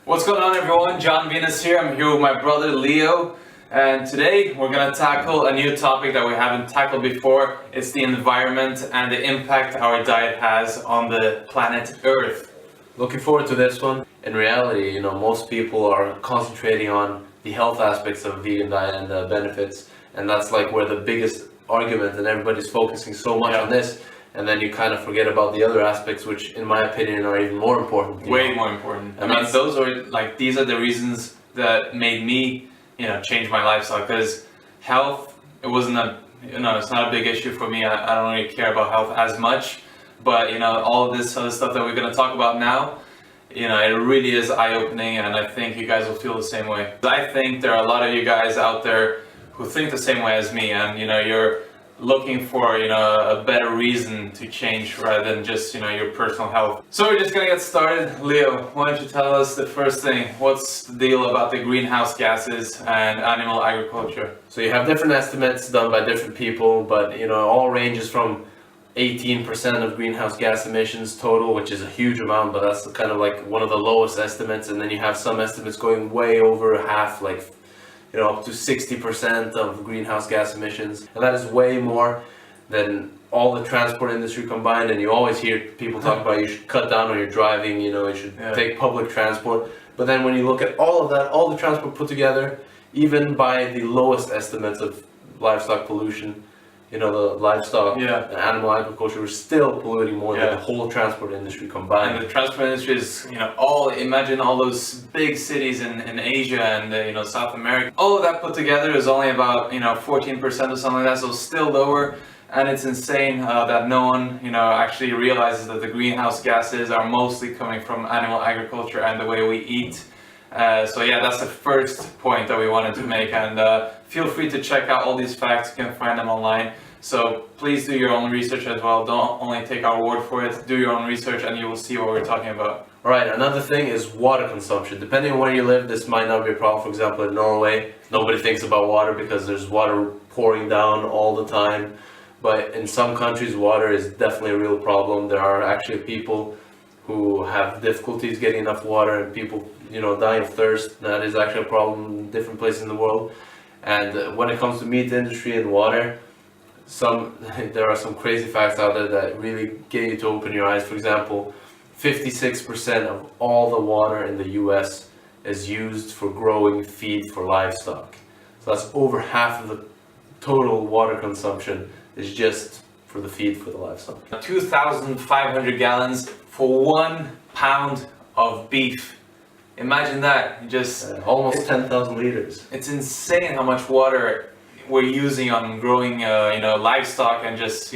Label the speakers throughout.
Speaker 1: What's going on, everyone? John Venus here. I'm here with my brother Leo, and today we're going to tackle a new topic that we haven't tackled before. It's the environment and the impact our diet has on the planet Earth.
Speaker 2: Looking forward to this one. In reality, most people are concentrating on the health aspects of a vegan diet and the benefits, and that's like where the biggest argument, and everybody's focusing so much on this, and then you kind of forget about the other aspects, which in my opinion are even more important.
Speaker 1: Way more important. I mean, these are the reasons that made me, change my lifestyle, because health, it's not a big issue for me. I don't really care about health as much, but all of this other stuff that we're going to talk about now, it really is eye-opening, and I think you guys will feel the same way. I think there are a lot of you guys out there who think the same way as me, and you're looking for a better reason to change rather than just your personal health. So we're just gonna get started. Leo, why don't you tell us the first thing? What's the deal about the greenhouse gases and animal agriculture?
Speaker 2: So you have different estimates done by different people, but all ranges from 18% of greenhouse gas emissions total, which is a huge amount, but that's kind of like one of the lowest estimates. And then you have some estimates going way over half, like up to 60% of greenhouse gas emissions, and that is way more than all the transport industry combined. And you always hear people talk about you should cut down on your driving, you should take public transport. But then when you look at all of that, all the transport put together, even by the lowest estimates of livestock pollution, the livestock and animal agriculture, we're still polluting more than the whole transport industry combined.
Speaker 1: And the transport industry is, imagine all those big cities in Asia and South America. All of that put together is only about 14% or something like that, so still lower. And it's insane that no one actually realizes that the greenhouse gases are mostly coming from animal agriculture and the way we eat. So that's the first point that we wanted to make, and feel free to check out all these facts. You can find them online, so please do your own research as well. Don't only take our word for it, do your own research and you will see what we're talking about.
Speaker 2: Alright, another thing is water consumption. Depending on where you live, this might not be a problem. For example, in Norway, nobody thinks about water because there's water pouring down all the time, but in some countries water is definitely a real problem. There are actually people who have difficulties getting enough water, and people dying of thirst. That is actually a problem in different places in the world. And when it comes to meat industry and water, there are some crazy facts out there that really get you to open your eyes. For example, 56% of all the water in the US is used for growing feed for livestock. So that's over half of the total water consumption is just for the feed for the livestock.
Speaker 1: 2,500 gallons for 1 pound of beef. Imagine that.
Speaker 2: Almost 10,000 liters.
Speaker 1: It's insane how much water we're using on growing livestock, and just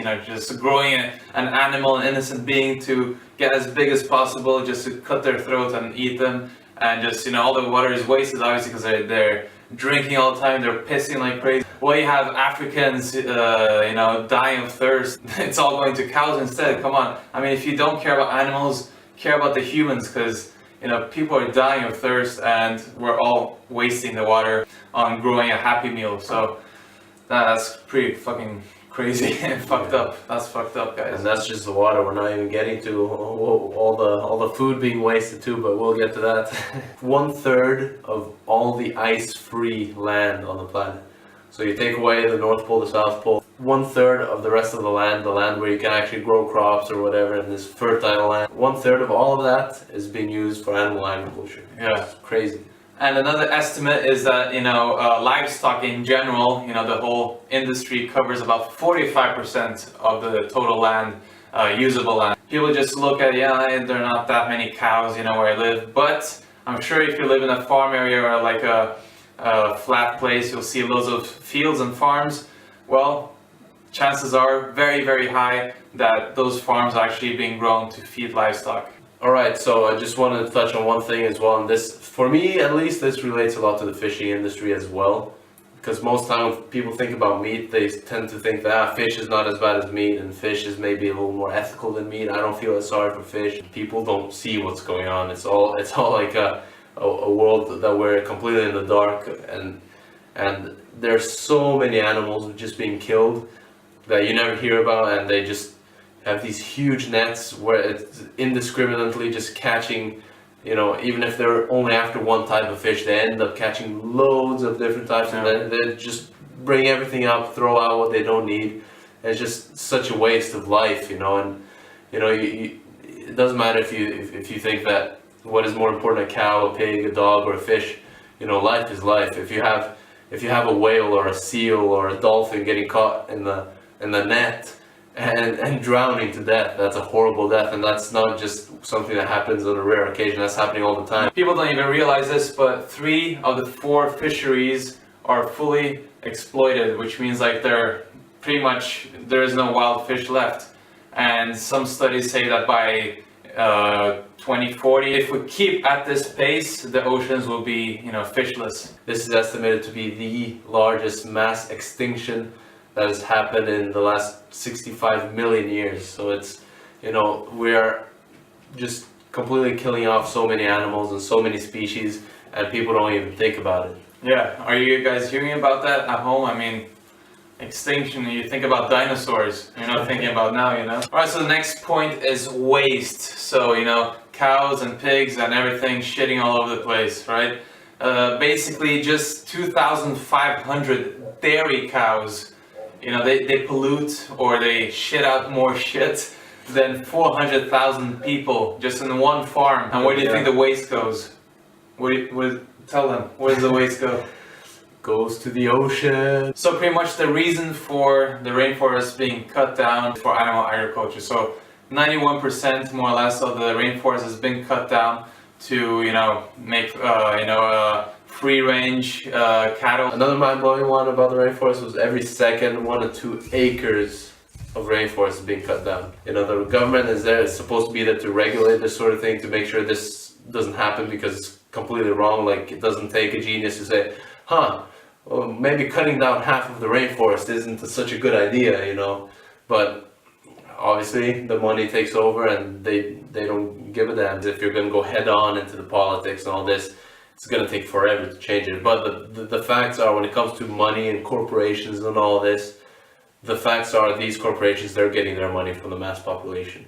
Speaker 1: growing an animal, an innocent being, to get as big as possible, just to cut their throat and eat them. And all the water is wasted, obviously, because they're drinking all the time, they're pissing like crazy. Well, you have Africans dying of thirst. It's all going to cows instead. Come on. I mean, if you don't care about animals, care about the humans, because people are dying of thirst and we're all wasting the water on growing a Happy Meal. So that's pretty fucking crazy and fucked up. That's fucked up, guys.
Speaker 2: And that's just the water. We're not even getting to all the food being wasted too, but we'll get to that. 1/3 of all the ice-free land on the planet. So you take away the North Pole, the South Pole, 1/3 of the rest of the land where you can actually grow crops or whatever in this fertile land, 1/3 of all of that is being used for animal agriculture. It's crazy.
Speaker 1: And another estimate is that livestock in general, the whole industry covers about 45% of the total land, usable land. People just look at there are not that many cows where I live, but I'm sure if you live in a farm area or like a flat place, you'll see loads of fields and farms. Well, chances are very, very high that those farms are actually being grown to feed livestock.
Speaker 2: Alright, so I just wanted to touch on one thing as well, and this, for me at least, this relates a lot to the fishing industry as well. Because most time when people think about meat, they tend to think that fish is not as bad as meat, and fish is maybe a little more ethical than meat. I don't feel as sorry for fish. People don't see what's going on. It's all like a world that we're completely in the dark, and there's so many animals just being killed that you never hear about, and they just have these huge nets where it's indiscriminately just catching even if they're only after one type of fish, they end up catching loads of different types, and then they just bring everything up, throw out what they don't need. It's just such a waste of life, and it doesn't matter if you think that what is more important, a cow, a pig, a dog, or a fish. Life is life. If you have a whale or a seal or a dolphin getting caught in the net and drowning to death, that's a horrible death, and that's not just something that happens on a rare occasion. That's happening all the time.
Speaker 1: People don't even realize this, but 3 of the 4 fisheries are fully exploited, which means like they're pretty much, there is no wild fish left. And some studies say that by 2040, if we keep at this pace, the oceans will be, fishless.
Speaker 2: This is estimated to be the largest mass extinction that has happened in the last 65 million years. So it's, we are just completely killing off so many animals and so many species, and people don't even think about it.
Speaker 1: Yeah, are you guys hearing about that at home? I mean, extinction, you think about dinosaurs, you're not thinking about now, Alright, so the next point is waste. So, cows and pigs and everything shitting all over the place, right? Basically just 2,500 dairy cows, they pollute or they shit out more shit than 400,000 people just in one farm. And where do you think the waste goes? Tell them, where does the waste go?
Speaker 2: Goes to the ocean.
Speaker 1: So pretty much the reason for the rainforest being cut down for animal agriculture. So 91% more or less of the rainforest has been cut down to, make, free range cattle.
Speaker 2: Another mind-blowing one about the rainforest was every second 1 to 2 acres of rainforest is being cut down. The government is supposed to be there to regulate this sort of thing, to make sure this doesn't happen, because it's completely wrong. Like, it doesn't take a genius to say, well, maybe cutting down half of the rainforest isn't such a good idea, But obviously the money takes over, and they don't give a damn. If you're going to go head on into the politics and all this, it's going to take forever to change it. But the facts are, when it comes to money and corporations and all this, the facts are these corporations, they're getting their money from the mass population.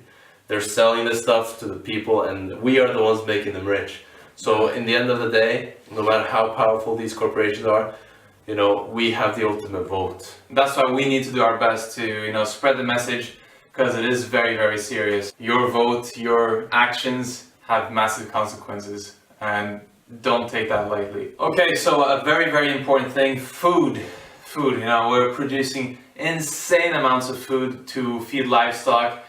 Speaker 2: They're selling this stuff to the people, and we are the ones making them rich. So in the end of the day, no matter how powerful these corporations are, we have the ultimate vote.
Speaker 1: That's why we need to do our best to, spread the message, because it is very, very serious. Your vote, your actions have massive consequences, and don't take that lightly. Okay, so a very, very important thing, food. Food, we're producing insane amounts of food to feed livestock.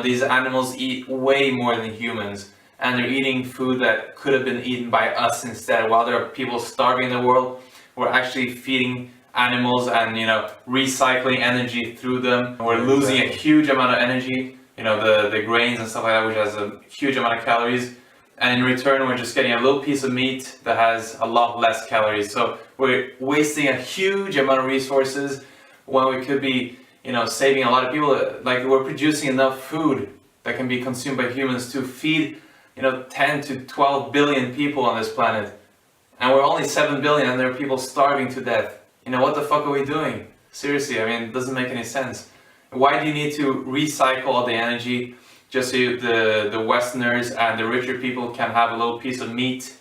Speaker 1: These animals eat way more than humans, and they're eating food that could have been eaten by us instead. While there are people starving in the world, we're actually feeding animals and, recycling energy through them. We're losing a huge amount of energy, the grains and stuff like that, which has a huge amount of calories. And in return, we're just getting a little piece of meat that has a lot less calories. So we're wasting a huge amount of resources when we could be, saving a lot of people. Like, we're producing enough food that can be consumed by humans to feed, 10 to 12 billion people on this planet. And we're only 7 billion, and there are people starving to death. What the fuck are we doing? Seriously, it doesn't make any sense. Why do you need to recycle all the energy just so the Westerners and the richer people can have a little piece of meat,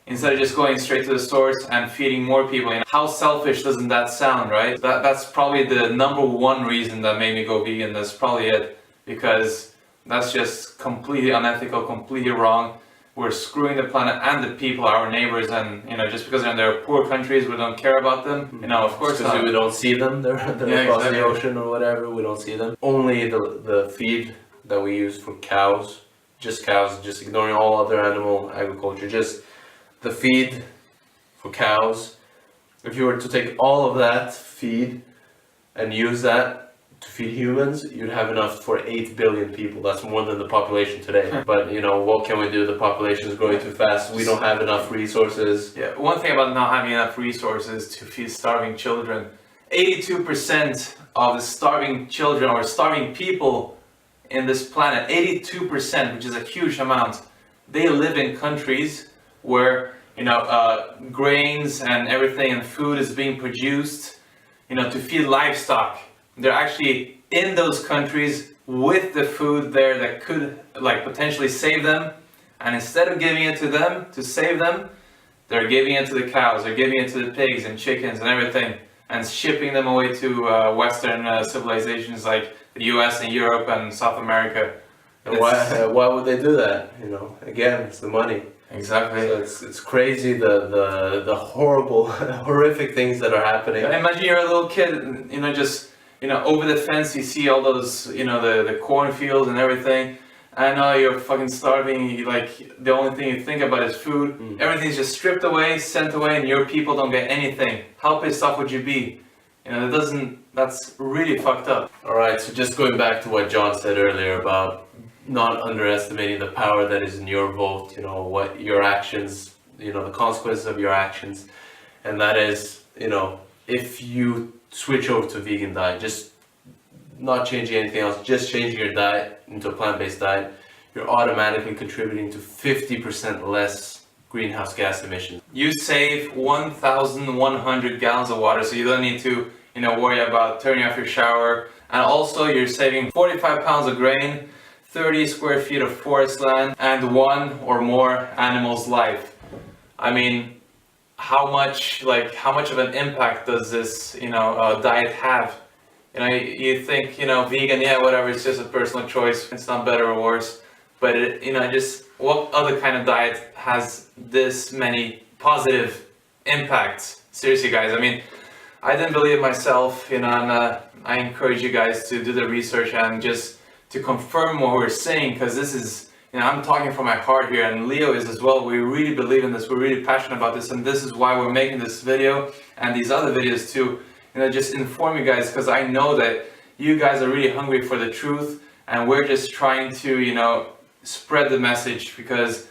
Speaker 1: instead of just going straight to the source and feeding more people? How selfish doesn't that sound, right? That's probably the #1 reason that made me go vegan. That's probably it, because that's just completely unethical, completely wrong. We're screwing the planet and the people, our neighbors, and just because they're poor countries, we don't care about them. Of course not.
Speaker 2: We don't see them. They're across the ocean or whatever. We don't see them. Only the feed that we use for cows, just ignoring all other animal agriculture, just the feed for cows. If you were to take all of that feed and use that to feed humans, you'd have enough for 8 billion people. That's more than the population today. But what can we do? The population is growing too fast. We don't have enough resources.
Speaker 1: Yeah, one thing about not having enough resources to feed starving children, 82% of the starving children or starving people in this planet, 82%, which is a huge amount, they live in countries where grains and everything and food is being produced to feed livestock. They're actually in those countries with the food there that could potentially save them, And instead of giving it to them to save them, they're giving it to the cows, they're giving it to the pigs and chickens and everything, and shipping them away to Western civilizations like the US and Europe and South America.
Speaker 2: And why would they do that? You know, again, it's the money.
Speaker 1: Exactly.
Speaker 2: So it's crazy the horrible, horrific things that are happening.
Speaker 1: Imagine you're a little kid, you know, just, you know, over the fence you see all those, you know, the cornfields and everything. And now you're fucking starving, like the only thing you think about is food. Everything's just stripped away, sent away, and your people don't get anything. How pissed off would you be? You know, that's really fucked up.
Speaker 2: Alright, so just going back to what John said earlier about not underestimating the power that is in your vote, you know, what your actions, you know, the consequences of your actions. And that is, you know, if you switch over to a vegan diet, just not changing anything else, just changing your diet into a plant-based diet, you're automatically contributing to 50% less greenhouse gas emissions.
Speaker 1: You save 1,100 gallons of water, so you don't need to, you know, worry about turning off your shower. And also you're saving 45 pounds of grain, 30 square feet of forest land, and one or more animal's life. I mean, how much of an impact does this, you know, diet have? You know, you think, you know, vegan, yeah, whatever, it's just a personal choice, it's not better or worse. But, you know, just what other kind of diet has this many positive impacts? Seriously, guys, I mean, I didn't believe it myself, you know, and I encourage you guys to do the research and just to confirm what we're saying, because this is, you know, I'm talking from my heart here, and Leo is as well. We really believe in this, we're really passionate about this, and this is why we're making this video and these other videos too. You know, just inform you guys, because I know that you guys are really hungry for the truth, and we're just trying to, you know, spread the message, because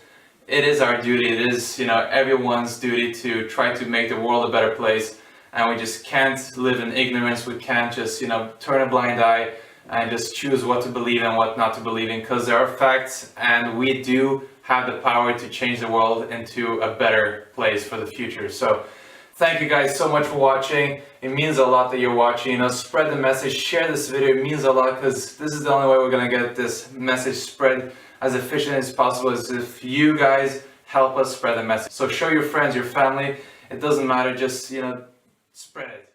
Speaker 1: it is our duty, it is, you know, everyone's duty to try to make the world a better place, and we just can't live in ignorance. We can't just, you know, turn a blind eye and just choose what to believe and what not to believe in, because there are facts, and we do have the power to change the world into a better place for the future. So thank you guys so much for watching. It means a lot that you're watching. You know, spread the message, share this video. It means a lot, because this is the only way we're gonna get this message spread as efficient as possible, is if you guys help us spread the message. So show your friends, your family. It doesn't matter, just, you know, spread it.